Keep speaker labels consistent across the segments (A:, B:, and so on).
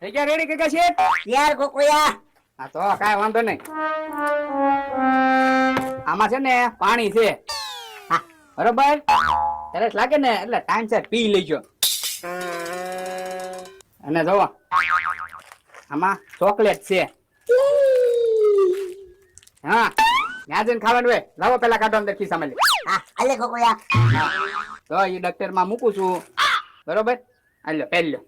A: થઈ ગયા રેડી કે શેઠ?
B: યાર ગોકુયા
A: હા તો કાંઈ વાંધો નહીં. આમાં છે ને પાણી છે.
B: હા.
A: બરોબર, તરસ લાગે ને એટલે ટાઈમસર પી લેજો. અને જોવો આમાં ચોકલેટ છે. હા, ત્યાં જઈને ખાવાનું હોય. લાવો પેલા કાઢો અંદર ખિસ્સામાં લે.
B: હા અલે ગોકુયા
A: તો એ ડોક્ટર માં મૂકું છું. બરોબર, હાલો પહેલો.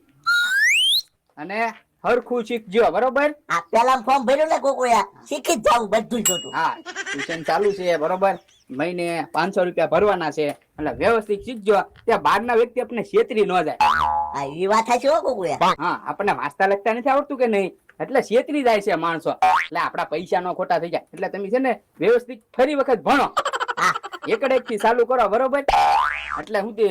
A: અને હરખું શીખજો. બરોબર,
B: આ પેલા ફોર્મ ભર્યું ને ગોકુયા શીખી જ જાવું બધું જોતું.
A: હા ટ્યુશન ચાલુ છે. બરોબર, મહિને 500 રૂપિયા ભરવાના છે. એટલે વ્યવસ્થિત શીખજો. ત્યાં બહારના વ્યક્તિ આપણે છેતરી ન જાય.
B: હા એ વાત થાય છે ગોકુયા.
A: હા, આપણને વાંચતા લખતા નથી આવડતું કે નહીં, એટલે છેતરી જાય છે માણસો. એટલે આપણા પૈસા નો ખોટા થઈ જાય. એટલે તમે છે ને વ્યવસ્થિત ફરી વખત ભણો.
B: હા
A: એકડે થી ચાલુ કરો. બરોબર, એટલે હું તે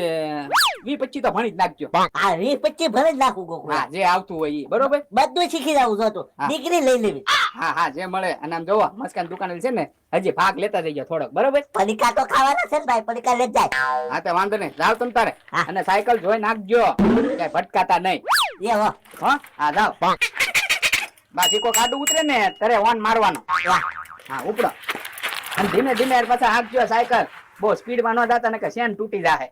A: 20-25 તો ભણી જ નાખજો.
B: આ 20-25 ભરે જ નાખું ગોકુયા.
A: હા, જે આવતું હોય ઈ. બરોબર,
B: બધું શીખી જાવું જોતું.
A: હા.
B: ડિગ્રી લઈ લેવી.
A: હા હા, જે મળે. અને આમ જોવો મસ્કાન દુકાને છે ને હજી ભાગ લેતા જઈજો થોડોક. બરોબર,
B: પડીકા તો ખાવાના છે ને ભાઈ, પડીકા લઈ જાય.
A: હા તો વાંધો નહીં, જાવ તમ તારે.
B: હા.
A: અને સાયકલ જોઈ નાખજો, કઈ ભટકાતા નહીં.
B: એ હો
A: હો, હા જાવ. બાકી કોઈ કાડું ઉતરે ને ત્યારે ઓન મારવાનો.
B: વાહ.
A: હા, ઉપડો. અને ધીમે ધીમે પાછા હાંકજો સાયકલ. બહુ સ્પીડ માં ન જાતા ને કે શેન તૂટી જાય.